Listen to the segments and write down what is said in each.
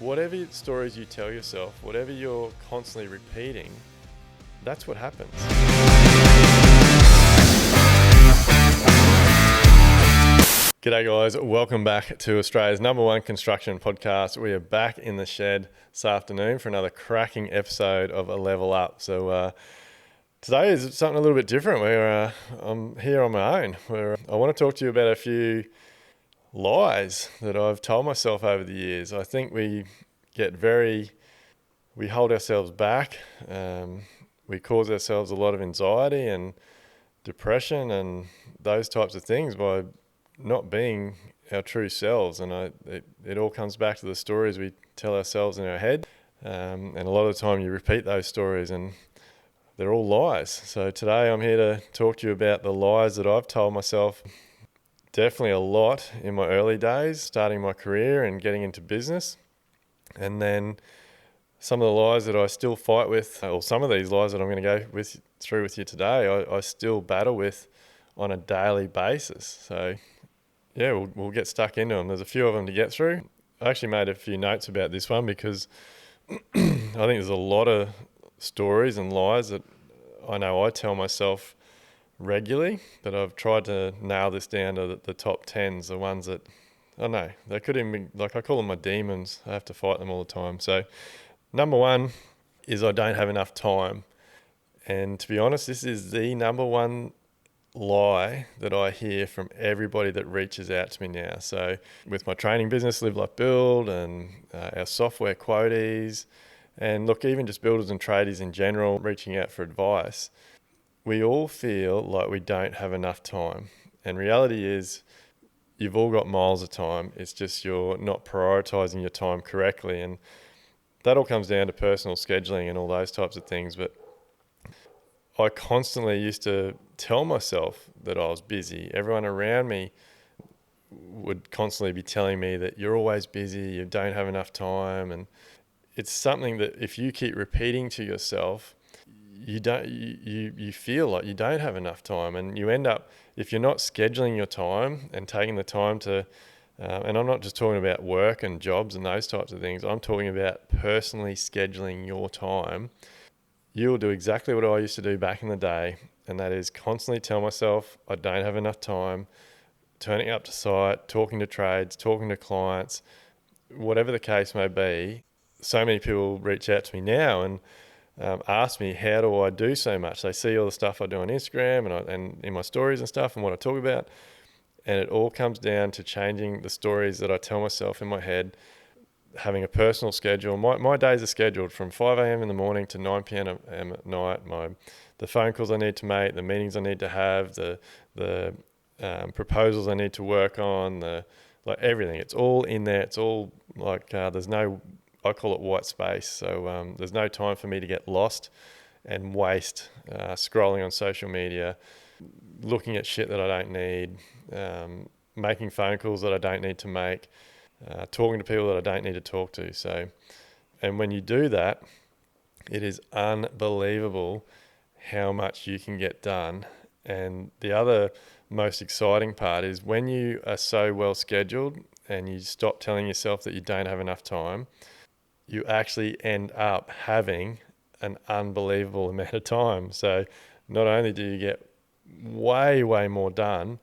whatever stories you tell yourself, whatever you're constantly repeating, that's what happens. G'day guys, welcome back to Australia's #1 construction podcast. We are back in the shed this afternoon for another cracking episode of A Level Up. So today is something a little bit different. I'm here on my own, where I want to talk to you about a few lies that I've told myself over the years. I think we hold ourselves back. We cause ourselves a lot of anxiety and depression and those types of things by not being our true selves. And it all comes back to the stories we tell ourselves in our head. And a lot of the time you repeat those stories and they're all lies. So today I'm here to talk to you about the lies that I've told myself. Definitely a lot in my early days, starting my career and getting into business. And then some of the lies that I still fight with, or some of these lies that I'm going to go through with you today, I still battle with on a daily basis. So yeah, we'll get stuck into them. There's a few of them to get through. I actually made a few notes about this one because I think there's a lot of stories and lies that I know I tell myself regularly, but I've tried to nail this down to the top 10s, the ones that, I don't know, they could even be, like, I call them my demons. I have to fight them all the time. So number one is I don't have enough time. And to be honest, this is the number one lie that I hear from everybody that reaches out to me now. So with my training business, Live Like Build, and our software QuoteEaze, and look, even just builders and tradies in general reaching out for advice, we all feel like we don't have enough time. And reality is you've all got miles of time. It's just you're not prioritizing your time correctly. And that all comes down to personal scheduling and all those types of things. But I constantly used to tell myself that I was busy. Everyone around me would constantly be telling me that you're always busy, you don't have enough time. And it's something that if you keep repeating to yourself, you feel like you don't have enough time. And you end up, if you're not scheduling your time and taking the time to, and I'm not just talking about work and jobs and those types of things, I'm talking about personally scheduling your time. You'll do exactly what I used to do back in the day, and that is constantly tell myself I don't have enough time, turning up to site, talking to trades, talking to clients, whatever the case may be. So many people reach out to me now and ask me, how do I do so much? They see all the stuff I do on Instagram and in my stories and stuff and what I talk about, and it all comes down to changing the stories that I tell myself in my head, having a personal schedule. My days are scheduled from 5 a.m. in the morning to 9 p.m. at night. The phone calls I need to make, the meetings I need to have, the proposals I need to work on, like everything. It's all in there. It's all like there's no, I call it white space. So there's no time for me to get lost and waste scrolling on social media, looking at shit that I don't need, making phone calls that I don't need to make, talking to people that I don't need to talk to. So, and when you do that, it is unbelievable how much you can get done. And the other most exciting part is when you are so well scheduled and you stop telling yourself that you don't have enough time, you actually end up having an unbelievable amount of time. So not only do you get way more done,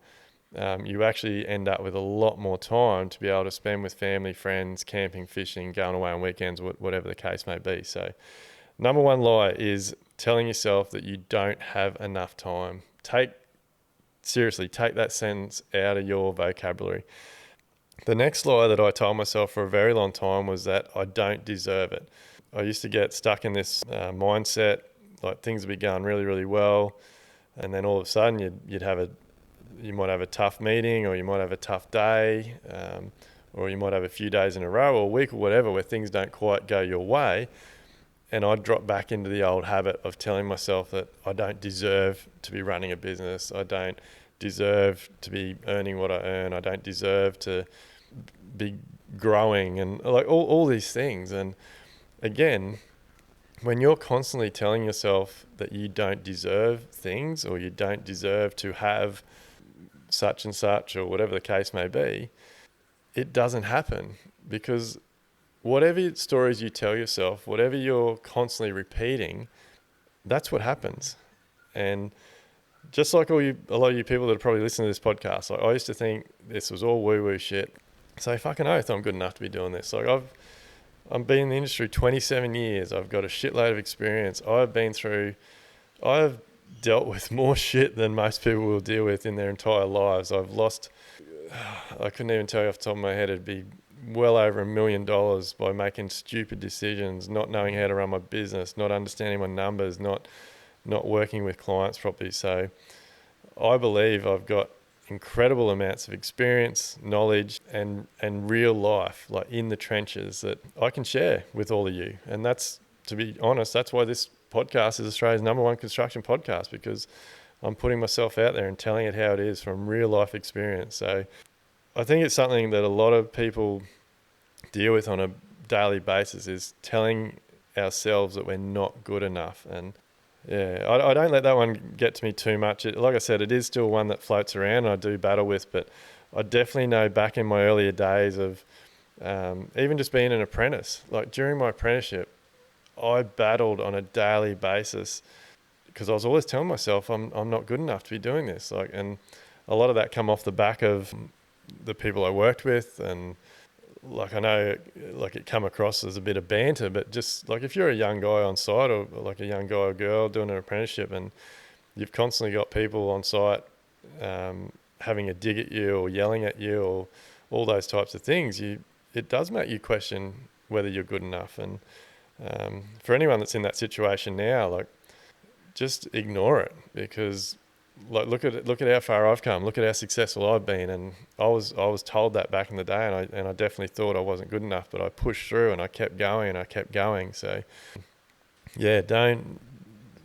you actually end up with a lot more time to be able to spend with family, friends, camping, fishing, going away on weekends, whatever the case may be. So number one lie is telling yourself that you don't have enough time. Seriously, take that sentence out of your vocabulary. The next lie that I told myself for a very long time was that I don't deserve it. I used to get stuck in this mindset, like things would be going really, really well, and then all of a sudden you might have a tough meeting, or you might have a tough day, or you might have a few days in a row or a week or whatever where things don't quite go your way. And I'd drop back into the old habit of telling myself that I don't deserve to be running a business. I don't deserve to be earning what I earn. I don't deserve to be growing, and like all these things. And again, when you're constantly telling yourself that you don't deserve things, or you don't deserve to have such and such, or whatever the case may be, it doesn't happen, because whatever stories you tell yourself, whatever you're constantly repeating, that's what happens. And just like a lot of you people that are probably listening to this podcast, like I used to think this was all woo-woo shit. So fucking oath I'm good enough to be doing this. Like I've been in the industry 27 years. I've got a shitload of experience. I've dealt with more shit than most people will deal with in their entire lives. I couldn't even tell you off the top of my head, it'd be well over $1 million by making stupid decisions, not knowing how to run my business, not understanding my numbers, not working with clients properly. So I believe I've got incredible amounts of experience, knowledge, and real life, like in the trenches, that I can share with all of you. And that's, to be honest, that's why this podcast is Australia's #1 construction podcast, because I'm putting myself out there and telling it how it is from real life experience. So I think it's something that a lot of people deal with on a daily basis, is telling ourselves that we're not good enough. And yeah, I don't let that one get to me too much. Like I said, it is still one that floats around and I do battle with, but I definitely know back in my earlier days of even just being an apprentice, like during my apprenticeship, I battled on a daily basis because I was always telling myself I'm not good enough to be doing this. Like, and a lot of that come off the back of the people I worked with, and like I know like it come across as a bit of banter, but just like if you're a young guy on site, or like a young guy or girl doing an apprenticeship, and you've constantly got people on site having a dig at you or yelling at you or all those types of things, it does make you question whether you're good enough. And for anyone that's in that situation now, like just ignore it, because like look at how far I've come, look at how successful I've been. And I was told that back in the day, and I definitely thought I wasn't good enough, but I pushed through and I kept going. So yeah, don't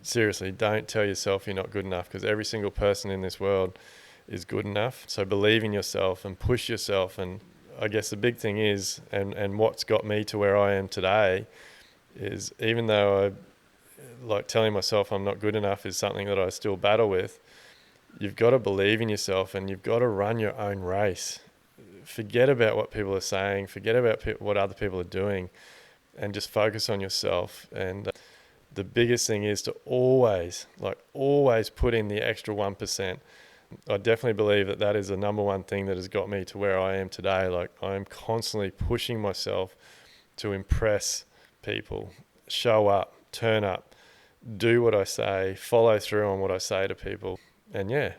tell yourself you're not good enough, because every single person in this world is good enough. So believe in yourself and push yourself. And I guess the big thing is, and what's got me to where I am today, is even though I like telling myself I'm not good enough is something that I still battle with, you've got to believe in yourself and you've got to run your own race. Forget about what people are saying, forget about what other people are doing, and just focus on yourself. And the biggest thing is to always put in the extra 1%. I definitely believe that is the #1 thing that has got me to where I am today. Like, I'm constantly pushing myself to impress people, show up, turn up, do what I say, follow through on what I say to people. And yeah,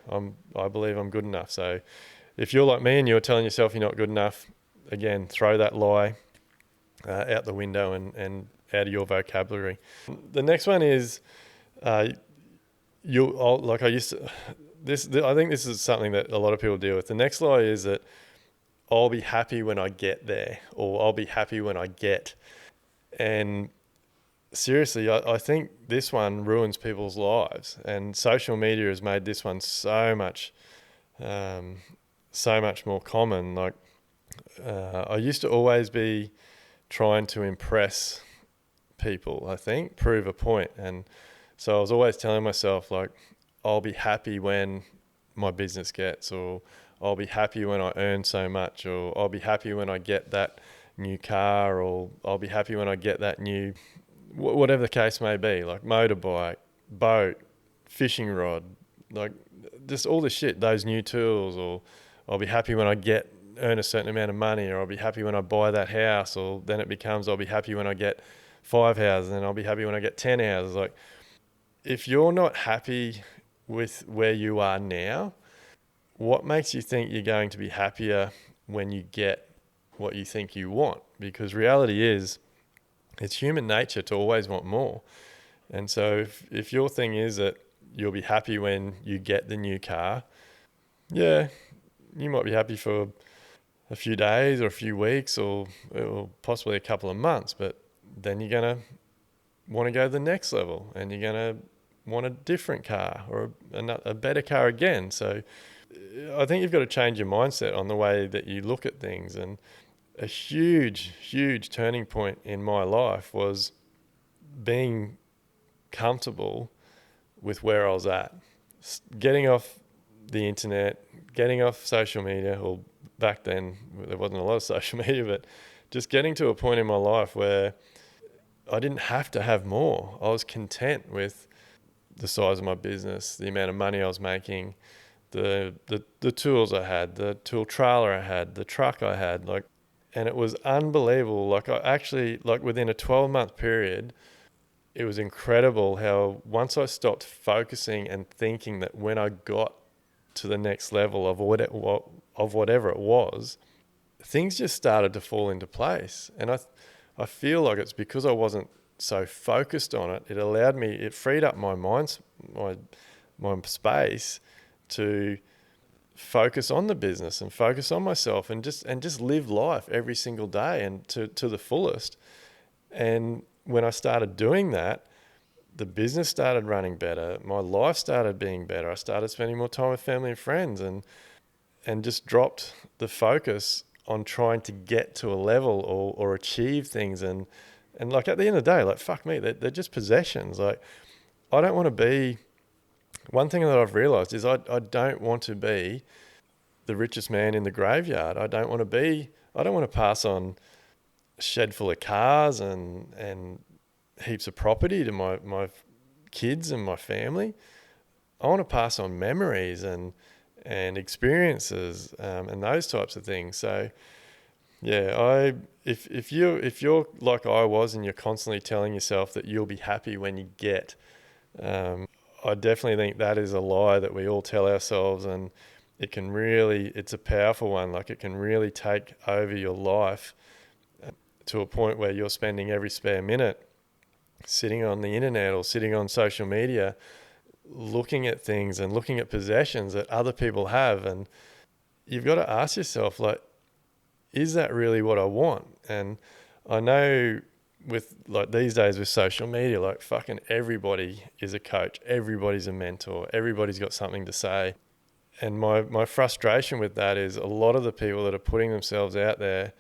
I believe I'm good enough. So if you're like me and you're telling yourself you're not good enough, again, throw that lie out the window and out of your vocabulary. The next one is I think this is something that a lot of people deal with. The next lie is that I'll be happy when I get there, or I'll be happy when I get. And seriously, I think this one ruins people's lives, and social media has made this one so much more common. Like I used to always be trying to impress people, I think, prove a point. And so I was always telling myself, like, I'll be happy when my business gets, or I'll be happy when I earn so much, or I'll be happy when I get that new car, or I'll be happy when I get that new, whatever the case may be, like motorbike, boat, fishing rod, like just all this shit, those new tools. Or I'll be happy when I earn a certain amount of money, or I'll be happy when I buy that house. Or then it becomes, I'll be happy when I get 5 houses, and I'll be happy when I get 10 houses. Like, if you're not happy with where you are now, what makes you think you're going to be happier when you get what you think you want? Because reality is, it's human nature to always want more. And so if your thing is that you'll be happy when you get the new car, yeah, you might be happy for a few days or a few weeks or possibly a couple of months, but then you're going to want to go to the next level, and you're going to want a different car or a better car again. So I think you've got to change your mindset on the way that you look at things. And a huge turning point in my life was being comfortable with where I was at. Getting off the internet, getting off social media, or back then there wasn't a lot of social media, but just getting to a point in my life where I didn't have to have more. I was content with the size of my business, the amount of money I was making, the tools I had, the tool trailer I had, the truck I had, like, and it was unbelievable. Like, I actually, like, within a 12-month period, it was incredible how once I stopped focusing and thinking that when I got to the next level of whatever it was, things just started to fall into place. And I feel like it's because I wasn't so focused on it. It freed up my mind, my space to focus on the business and focus on myself and just live life every single day and to the fullest. And when I started doing that, the business started running better. My life started being better. I started spending more time with family and friends, and just dropped the focus on trying to get to a level or achieve things. And like, at the end of the day, like, fuck me, they're just possessions. Like, I don't want to be, one thing that I've realized is I don't want to be the richest man in the graveyard. I don't want to pass on a shed full of cars and heaps of property to my kids and my family. I want to pass on memories and experiences, and those types of things. So yeah, if you're like I was, and you're constantly telling yourself that you'll be happy when you get, I definitely think that is a lie that we all tell ourselves, and it's a powerful one. Like, it can really take over your life to a point where you're spending every spare minute sitting on the internet or sitting on social media, looking at things and looking at possessions that other people have. And you've got to ask yourself, like, is that really what I want? And I know with, like, these days with social media, like, fucking everybody is a coach, everybody's a mentor, everybody's got something to say. And my frustration with that is a lot of the people that are putting themselves out there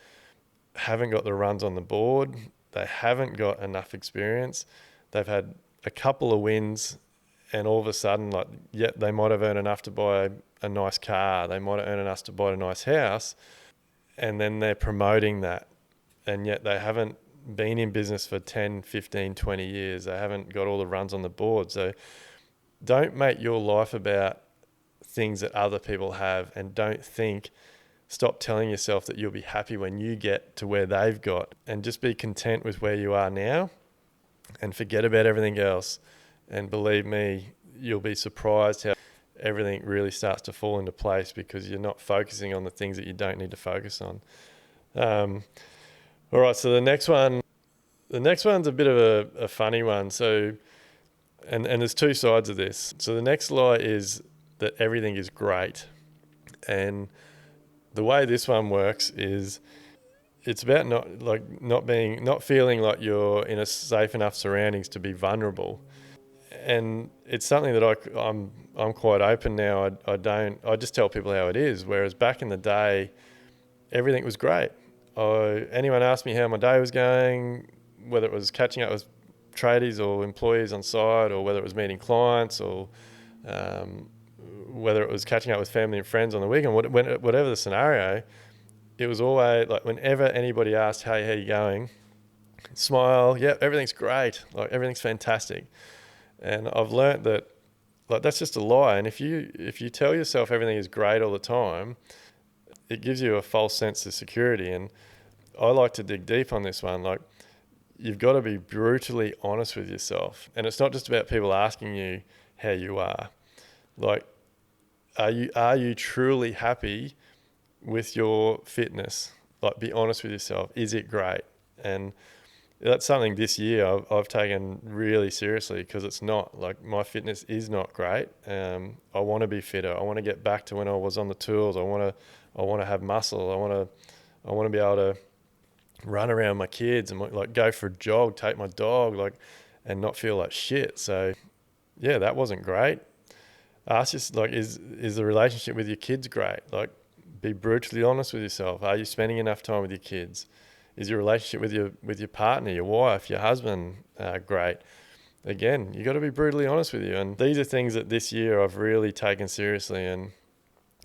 haven't got the runs on the board. They haven't got enough experience. They've had a couple of wins, and all of a sudden, like, yeah, they might have earned enough to buy a nice car. They might have earned enough to buy a nice house. And then they're promoting that. And yet they haven't been in business for 10, 15, 20 years. They haven't got all the runs on the board. So don't make your life about things that other people have, and stop telling yourself that you'll be happy when you get to where they've got, and just be content with where you are now and forget about everything else. And believe me, you'll be surprised how everything really starts to fall into place, because you're not focusing on the things that you don't need to focus on. All right, so the next one's a bit of a funny one. So, and there's two sides of this. So the next lie is that everything is great. And the way this one works is it's about not feeling like you're in a safe enough surroundings to be vulnerable. And it's something that I'm quite open now. I just tell people how it is. Whereas back in the day, everything was great. Anyone asked me how my day was going, whether it was catching up with tradies or employees on site, or whether it was meeting clients, or whether it was catching up with family and friends on the weekend, whatever the scenario, it was always like, whenever anybody asked, hey, how you going? Smile, yeah, everything's great. Like, everything's fantastic. And I've learnt that, like, that's just a lie. And if you tell yourself everything is great all the time, it gives you a false sense of security. And I like to dig deep on this one. Like, you've got to be brutally honest with yourself. And it's not just about people asking you how you are. Like, are you truly happy with your fitness? Like, be honest with yourself. Is it great? And that's something this year I've taken really seriously, because it's not, like, my fitness is not great. I want to be fitter. I want to get back to when I was on the tools. I want to have muscle. I want to be able to run around my kids and, like, go for a jog, take my dog, like, and not feel like shit. So yeah, that wasn't great. Ask yourself, like, is the relationship with your kids great? Like, be brutally honest with yourself. Are you spending enough time with your kids? Is your relationship with your partner, your wife, your husband great? Again, you got to be brutally honest with you. And these are things that this year I've really taken seriously. And,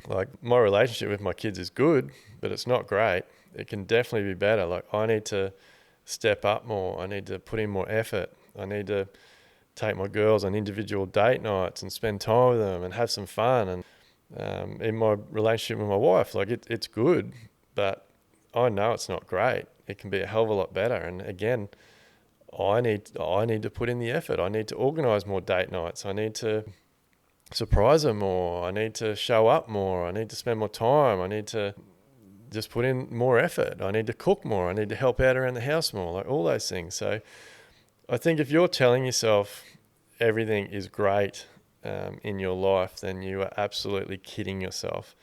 like, my relationship with my kids is good, but it's not great. it can definitely be better. Like, I need to step up more. I need to put in more effort. I need to take my girls on individual date nights and spend time with them and have some fun. And in my relationship with my wife, like, it's good, but I know it's not great. It can be a hell of a lot better. And again, I need to put in the effort. I need to organise more date nights. I need to surprise them more. I need to show up more. I need to spend more time. I need to just put in more effort. I need to cook more. I need to help out around the house more, like all those things. So I think if you're telling yourself everything is great in your life, then you are absolutely kidding yourself.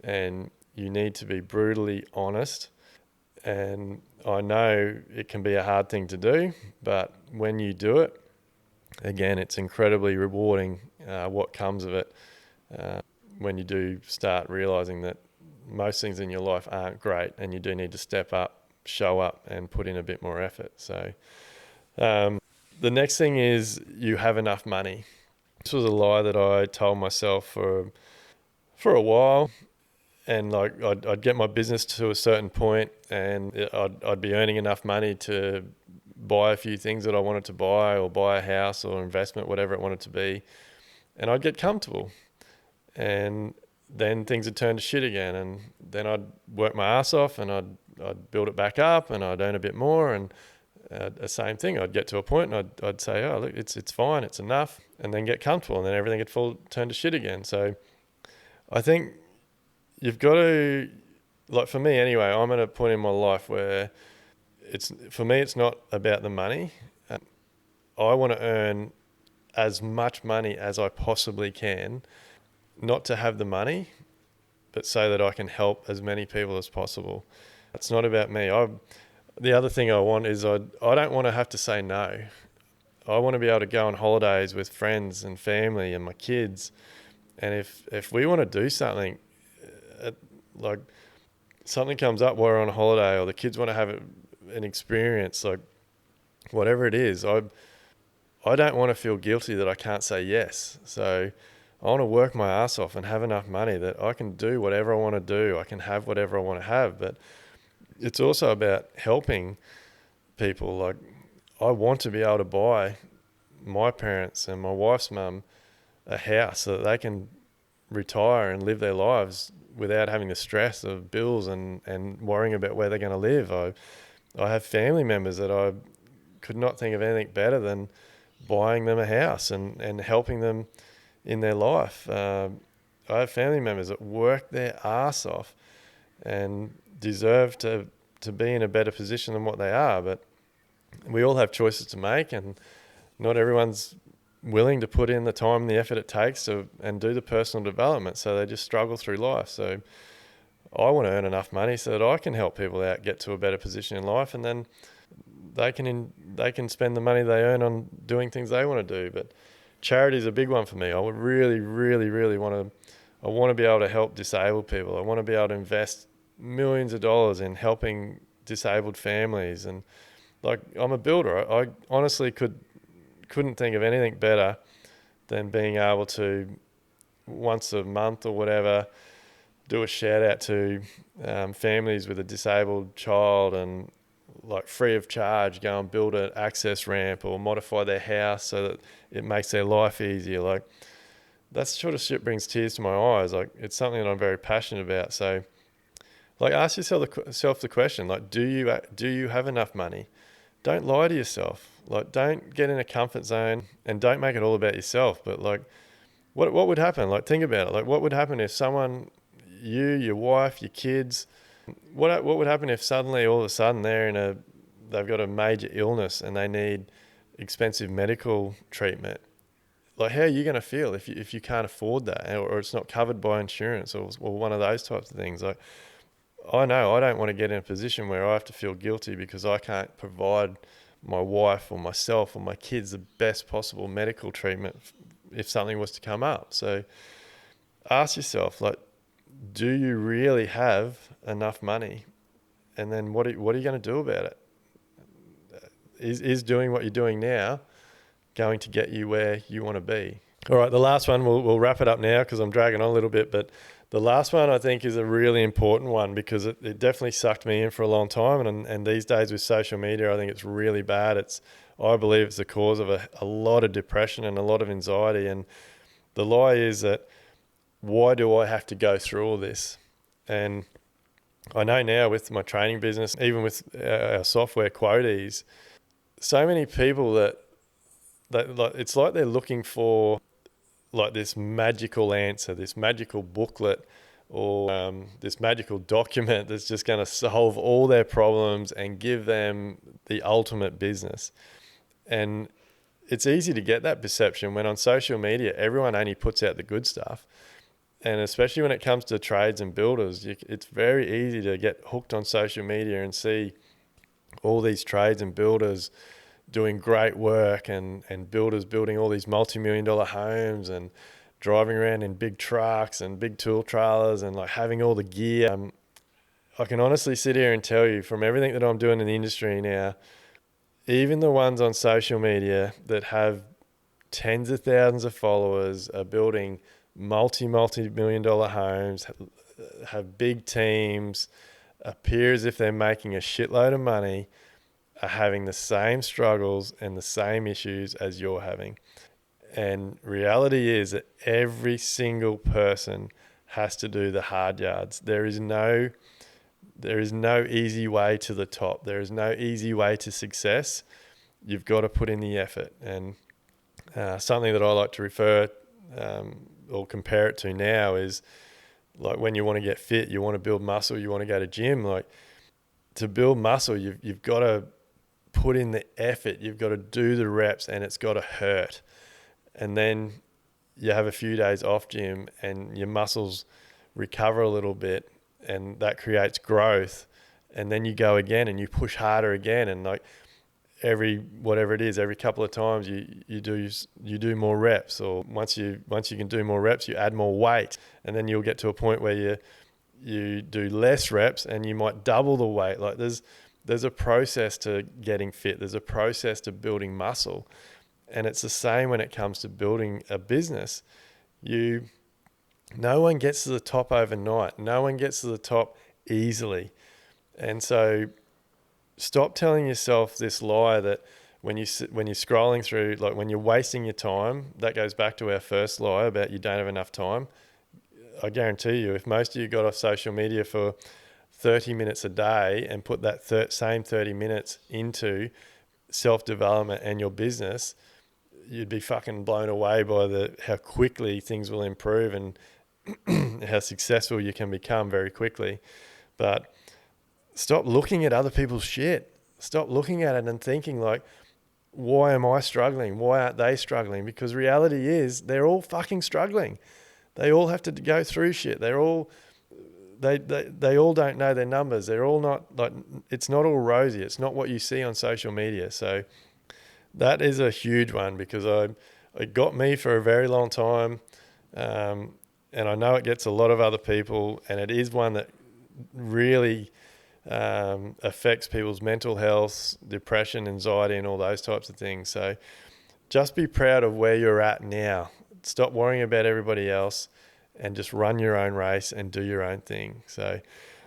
And you need to be brutally honest. And I know it can be a hard thing to do, but when you do it, again, it's incredibly rewarding what comes of it when you do start realizing that most things in your life aren't great and you do need to step up, show up, and put in a bit more effort. So the next thing is you have enough money. This was a lie that I told myself for a while. And like, I'd get my business to a certain point and I'd be earning enough money to buy a few things that I wanted to buy, or buy a house or investment, whatever it wanted to be. And I'd get comfortable. And then things would turn to shit again. And then I'd work my ass off and I'd build it back up and I'd earn a bit more. And the same thing, I'd get to a point and I'd say, oh, look, it's fine, it's enough. And then get comfortable, and then everything would turn to shit again. So I think you've got to, like, for me anyway, I'm at a point in my life where for me, it's not about the money. I want to earn as much money as I possibly can, not to have the money, but so that I can help as many people as possible. It's not about me. The other thing I want is I don't want to have to say no. I want to be able to go on holidays with friends and family and my kids. And if we want to do something, like something comes up while we're on holiday, or the kids want to have an experience, like whatever it is, I don't want to feel guilty that I can't say yes. So I want to work my ass off and have enough money that I can do whatever I want to do. I can have whatever I want to have. But it's also about helping people. Like, I want to be able to buy my parents and my wife's mum a house so that they can retire and live their lives without having the stress of bills and worrying about where they're going to live. I have family members that I could not think of anything better than buying them a house and helping them in their life. I have family members that work their ass off and deserve to be in a better position than what they are. But we all have choices to make, and not everyone's willing to put in the time and the effort it takes and do the personal development, so they just struggle through life. So I want to earn enough money so that I can help people out get to a better position in life, and then they can spend the money they earn on doing things they want to do. But charity is a big one for me. I would really, really, really want to be able to help disabled people. I want to be able to invest millions of dollars in helping disabled families. And like, I'm a builder. I honestly couldn't think of anything better than being able to, once a month or whatever, do a shout out to families with a disabled child, and like free of charge go and build an access ramp or modify their house so that it makes their life easier. Like, that sort of shit brings tears to my eyes. Like, it's something that I'm very passionate about. So like, ask yourself the question, like, do you have enough money? Don't lie to yourself. Like, don't get in a comfort zone and don't make it all about yourself. But like, what would happen? Like, think about it. Like, what would happen if someone, your wife, your kids, what would happen if suddenly, all of a sudden, they've got a major illness and they need expensive medical treatment? Like, how are you going to feel if you can't afford that, or it's not covered by insurance, or one of those types of things? Like, I know I don't want to get in a position where I have to feel guilty because I can't provide my wife or myself or my kids the best possible medical treatment if something was to come up. So ask yourself, like, do you really have enough money? And then what are you going to do about it? Is doing what you're doing now going to get you where you want to be? All right, the last one, we'll wrap it up now because I'm dragging on a little bit. But the last one I think is a really important one, because it definitely sucked me in for a long time. And these days with social media, I think it's really bad. I believe it's the cause of a lot of depression and a lot of anxiety. And the lie is that, why do I have to go through all this? And I know now with my training business, even with our software QuoteEaze, so many people that like, it's like they're looking for like this magical answer, this magical booklet, or this magical document that's just going to solve all their problems and give them the ultimate business. And it's easy to get that perception when on social media, everyone only puts out the good stuff. And especially when it comes to trades and builders, it's very easy to get hooked on social media and see all these trades and builders doing great work, and builders building all these multi-million-dollar homes and driving around in big trucks and big tool trailers and like having all the gear. I can honestly sit here and tell you, from everything that I'm doing in the industry now, even the ones on social media that have tens of thousands of followers are building multi-million-dollar homes, have big teams, appear as if they're making a shitload of money, are having the same struggles and the same issues as you're having. And reality is that every single person has to do the hard yards. There is no easy way to the top. There is no easy way to success. You've got to put in the effort. And something that I like to refer or compare it to now is like when you want to get fit, you want to build muscle, you want to go to gym. Like, to build muscle, you've got to put in the effort, you've got to do the reps, and it's got to hurt. And then you have a few days off gym and your muscles recover a little bit, and that creates growth. And then you go again and you push harder again, and like every couple of times you do more reps, or once you can do more reps, you add more weight, and then you'll get to a point where you do less reps and you might double the weight. Like there's a process to getting fit. There's a process to building muscle. And it's the same when it comes to building a business. No one gets to the top overnight. No one gets to the top easily. And so stop telling yourself this lie that when you're scrolling through, like when you're wasting your time, that goes back to our first lie about you don't have enough time. I guarantee you, if most of you got off social media for 30 minutes a day and put that same 30 minutes into self-development and your business, you'd be fucking blown away by how quickly things will improve and how successful you can become very quickly. But stop looking at other people's shit. Stop looking at it and thinking like, why am I struggling? Why aren't they struggling? Because reality is they're all fucking struggling. They all have to go through shit. They all don't know their numbers. They're all not like, it's not all rosy. It's not what you see on social media. So that is a huge one, because it got me for a very long time. And I know it gets a lot of other people, and it is one that really affects people's mental health, depression, anxiety, and all those types of things. So just be proud of where you're at now. Stop worrying about everybody else and just run your own race and do your own thing. So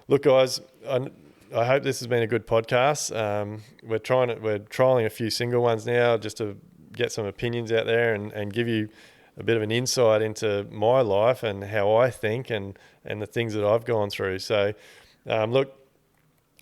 look, guys, I hope this has been a good podcast. We're trialing a few single ones now just to get some opinions out there and give you a bit of an insight into my life and how I think and the things that I've gone through. So look,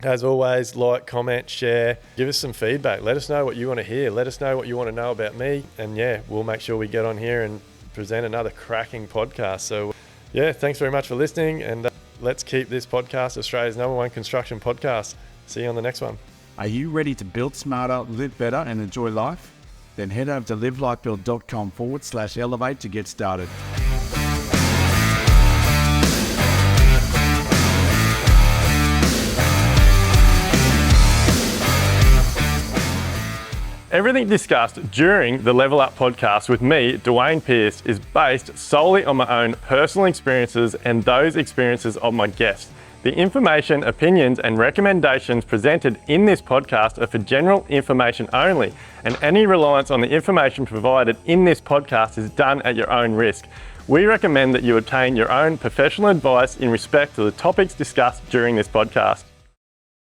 as always, like, comment, share, give us some feedback. Let us know what you want to hear. Let us know what you want to know about me. And yeah, we'll make sure we get on here and present another cracking podcast. So yeah, thanks very much for listening, and let's keep this podcast Australia's #1 construction podcast. See you on the next one. Are you ready to build smarter, live better, and enjoy life? Then head over to livelifebuild.com/elevate to get started. Everything discussed during the Level Up podcast with me, Duayne Pearce, is based solely on my own personal experiences and those experiences of my guests. The information, opinions, and recommendations presented in this podcast are for general information only, and any reliance on the information provided in this podcast is done at your own risk. We recommend that you obtain your own professional advice in respect to the topics discussed during this podcast.